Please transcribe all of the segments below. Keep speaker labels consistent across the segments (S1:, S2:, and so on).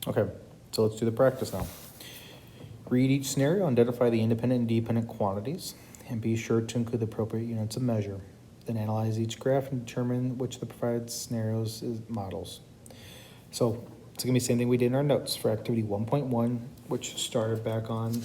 S1: Okay, so let's do the practice now. Read each scenario, identify the independent and dependent quantities, and be sure to include the appropriate units of measure. Then analyze each graph and determine which of the provided scenarios is models. So it's gonna be the same thing we did in our notes for activity 1.1, which started back on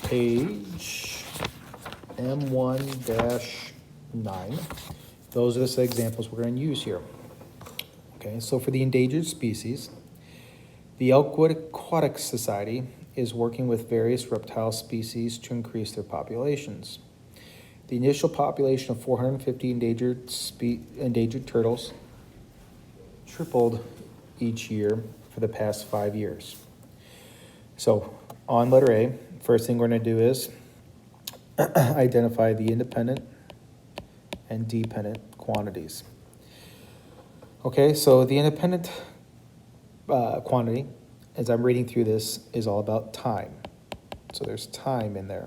S1: page M1-9. Those are the examples we're gonna use here. Okay, so for the endangered species, the Elkwood Aquatic Society is working with various reptile species to increase their populations. The initial population of 450 endangered turtles tripled each year for the past 5 years. So on letter A, first thing we're going to do is identify the independent and dependent quantities. Okay, so the independent quantity, as I'm reading through this, is all about time. So there's time in there.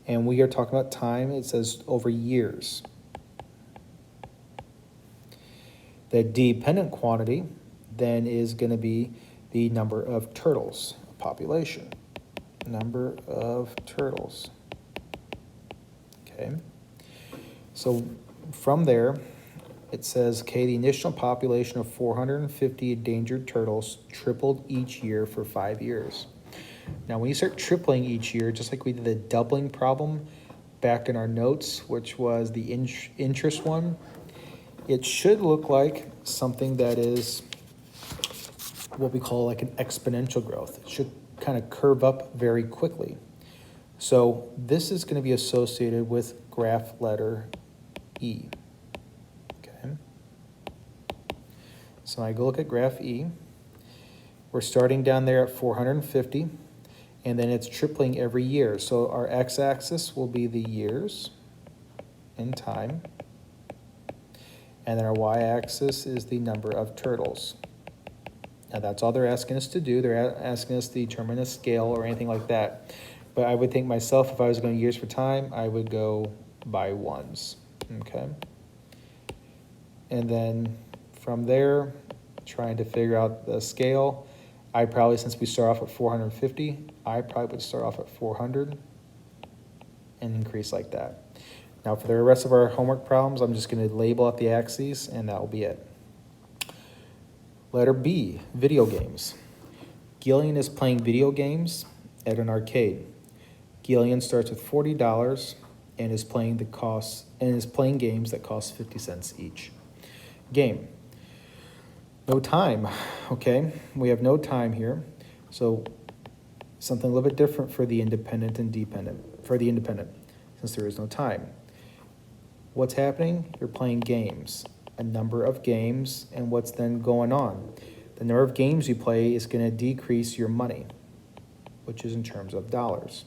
S1: And we are talking about time, it says over years. The dependent quantity then is going to be the number of turtles, population. Number of turtles. Okay. So from there, it says, okay, the initial population of 450 endangered turtles tripled each year for 5 years. Now, when you start tripling each year, just like we did the doubling problem back in our notes, which was the interest one, it should look like something that is what we call like an exponential growth. It should kind of curve up very quickly. So this is going to be associated with graph letter E. Okay. So I go look at graph E. We're starting down there at 450, and then it's tripling every year. So our x-axis will be the years in time, and then our y-axis is the number of turtles. Now that's all they're asking us to do. They're asking us to determine a scale or anything like that. But I would think myself, if I was going years for time, I would go by ones, okay? And then from there, trying to figure out the scale, I probably, since we start off at 450, I probably would start off at 400 and increase like that. Now for the rest of our homework problems, I'm just going to label out the axes, and that will be it. Letter B, video games. Gillian is playing video games at an arcade. Gillian starts with $40 and is playing games that cost 50 cents each. Game. No time. Okay, we have no time here. So something a little bit different for the independent and dependent. For the independent, since there is no time. What's happening? You're playing games. A number of games, and what's then going on? The number of games you play is going to decrease your money, which is in terms of dollars.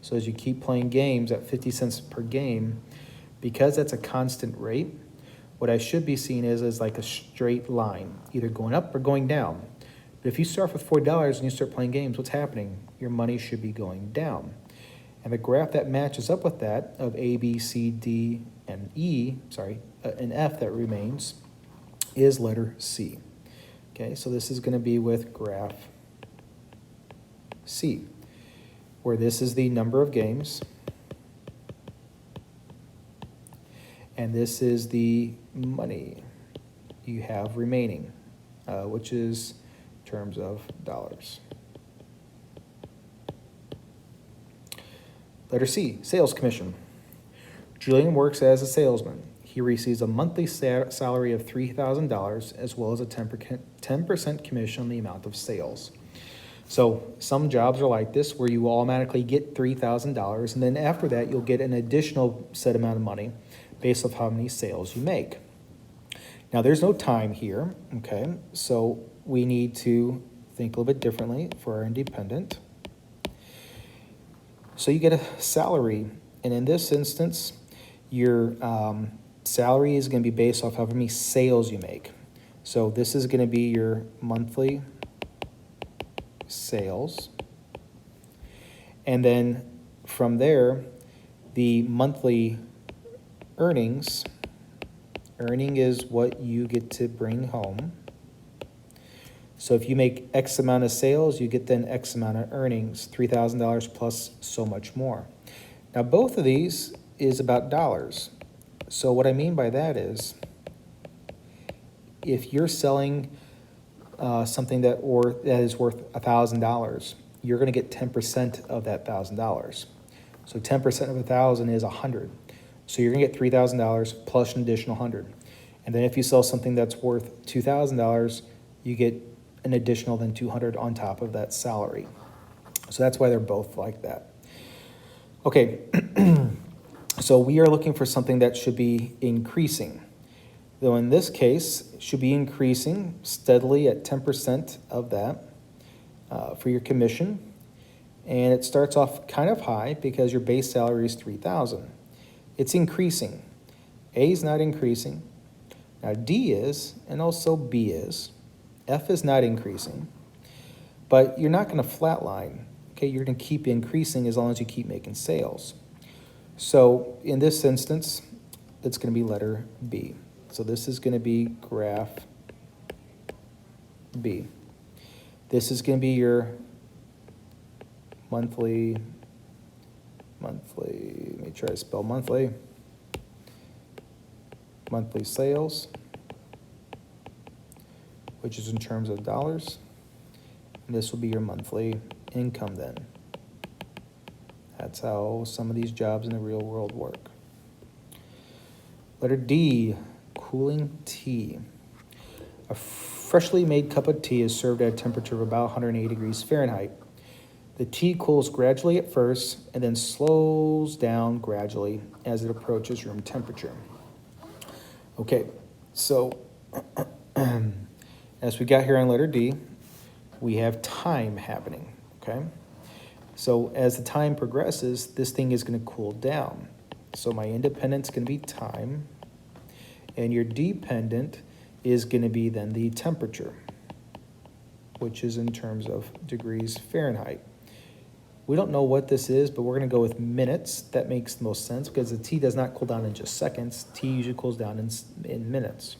S1: So as you keep playing games at 50 cents per game, because that's a constant rate, what I should be seeing is like a straight line, either going up or going down. But if you start with $40 and you start playing games, what's happening? Your money should be going down. And the graph that matches up with that of A, B, C, D, and an F that remains is letter C. Okay, so this is going to be with graph C, where this is the number of games, and this is the money you have remaining, which is in terms of dollars. Letter C, sales commission. Julian works as a salesman. He receives a monthly salary of $3,000 as well as a 10% commission on the amount of sales. So some jobs are like this where you automatically get $3,000, and then after that you'll get an additional set amount of money based off how many sales you make. Now there's no time here, okay? So we need to think a little bit differently for our independent. So you get a salary, and in this instance, your salary is going to be based off how many sales you make. So this is going to be your monthly sales. And then from there, the monthly earning is what you get to bring home. So if you make X amount of sales, you get then X amount of earnings, $3,000 plus so much more. Now, both of these is about dollars. So what I mean by that is, if you're selling something that is worth $1,000, you're going to get 10% of that $1,000. So 10% of 1,000 is 100. So you're going to get $3,000 plus an additional 100. And then if you sell something that's worth $2,000, you get an additional then 200 on top of that salary. So that's why they're both like that. Okay, so we are looking for something that should be increasing. Though in this case, it should be increasing steadily at 10% of that for your commission. And it starts off kind of high because your base salary is $3,000. It's increasing. A is not increasing. Now D is, and also B is. F is not increasing. But you're not going to flatline. Okay, you're going to keep increasing as long as you keep making sales. So in this instance, it's going to be letter B. So this is going to be graph B. This is going to be your monthly, let me try to spell monthly sales, which is in terms of dollars. And this will be your monthly income then. That's how some of these jobs in the real world work. Letter D, cooling tea. A freshly made cup of tea is served at a temperature of about 180 degrees Fahrenheit. The tea cools gradually at first and then slows down gradually as it approaches room temperature. Okay, so as we got here on letter D, we have time happening, okay? So as the time progresses, this thing is going to cool down. So my independent's going to be time, and your dependent is going to be then the temperature, which is in terms of degrees Fahrenheit. We don't know what this is, but we're going to go with minutes. That makes the most sense because the tea does not cool down in just seconds. Tea usually cools down in minutes.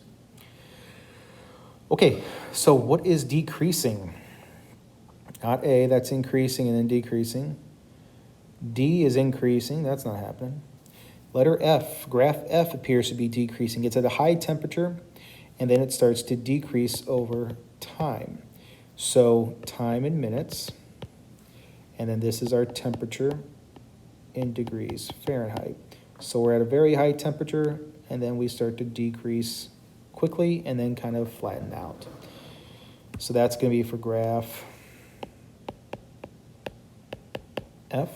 S1: Okay, so what is decreasing? Not A, that's increasing and then decreasing. D is increasing, that's not happening. Letter F, graph F appears to be decreasing. It's at a high temperature, and then it starts to decrease over time. So time in minutes, and then this is our temperature in degrees Fahrenheit. So we're at a very high temperature, and then we start to decrease quickly and then kind of flatten out. So that's going to be for graph F.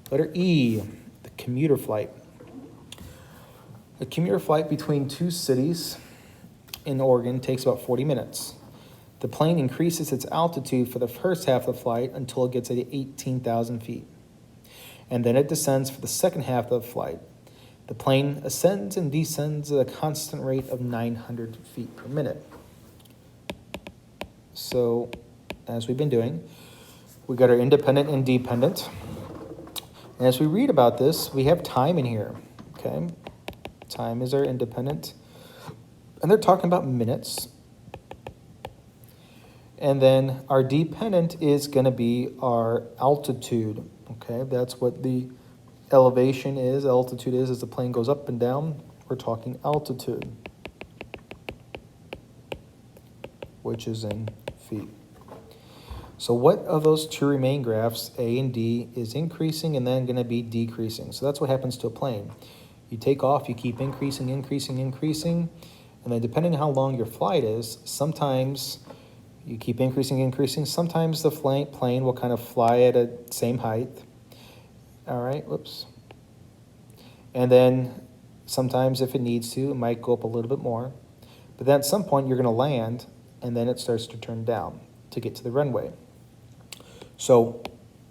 S1: Letter E, the commuter flight. A commuter flight between two cities in Oregon takes about 40 minutes. The plane increases its altitude for the first half of the flight until it gets to 18,000 feet. And then it descends for the second half of the flight. The plane ascends and descends at a constant rate of 900 feet per minute. So, as we've been doing, we got our independent and dependent. And as we read about this, we have time in here, okay? Time is our independent. And they're talking about minutes. And then our dependent is going to be our altitude, okay? That's what the elevation is, altitude is, as the plane goes up and down. We're talking altitude, which is in feet. So what of those two remaining graphs, A and D, is increasing and then going to be decreasing? So that's what happens to a plane. You take off, you keep increasing, increasing, increasing, and then depending on how long your flight is, sometimes you keep increasing, increasing. Sometimes the plane will kind of fly at a same height. All right, whoops. And then sometimes if it needs to, it might go up a little bit more. But then at some point you're going to land, and then it starts to turn down to get to the runway. So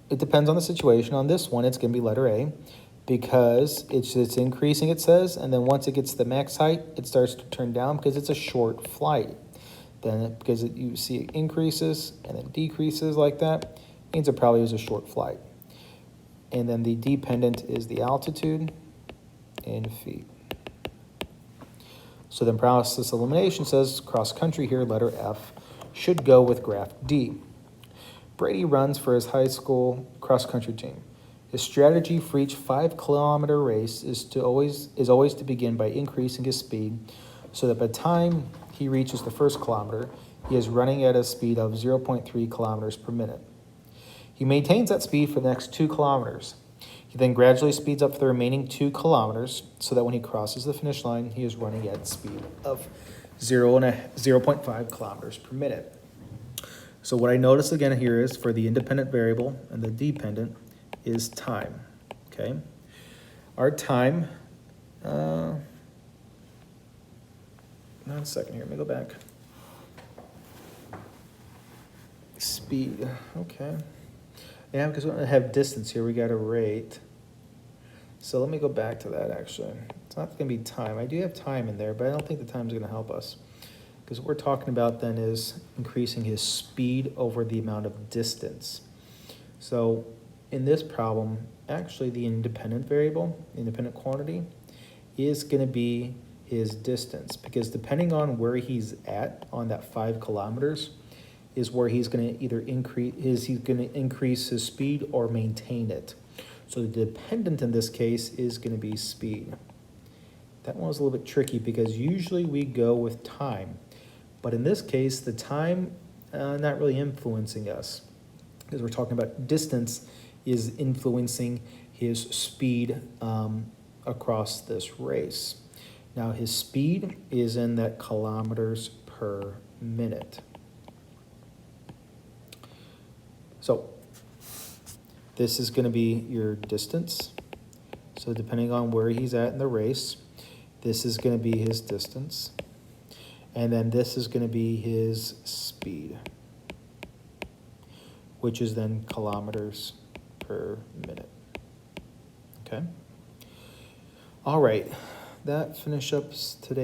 S1: it depends on the situation. On this one, it's going to be letter A because it's increasing, it says, and then once it gets to the max height, it starts to turn down because it's a short flight. Then you see it increases and then decreases like that, means it probably was a short flight. And then the dependent is the altitude in feet. So then process elimination says cross country here, letter F. should go with graph D. Brady runs for his high school cross-country team. His strategy for each 5-kilometer race is always to begin by increasing his speed so that by the time he reaches the first kilometer, he is running at a speed of 0.3 kilometers per minute. He maintains that speed for the next 2 kilometers. He then gradually speeds up for the remaining 2 kilometers so that when he crosses the finish line, he is running at a speed of 0.5 kilometers per minute. So what I notice again here is for the independent variable and the dependent is time, okay? Our time, not a second here, let me go back. Speed, okay. Yeah, because we don't have distance here, we got a rate. So let me go back to that actually. It's not gonna be time. I do have time in there, but I don't think the time's gonna help us. Because what we're talking about then is increasing his speed over the amount of distance. So in this problem, actually the independent variable, independent quantity, is gonna be his distance. Because depending on where he's at on that 5 kilometers, is where he's going to either increase his speed or maintain it. So the dependent in this case is going to be speed. That one was a little bit tricky because usually we go with time, but in this case the time not really influencing us because we're talking about distance is influencing his speed across this race. Now his speed is in that kilometers per minute. So this is going to be your distance. So depending on where he's at in the race, this is going to be his distance. And then this is going to be his speed, which is then kilometers per minute. Okay. All right. That finishes up today.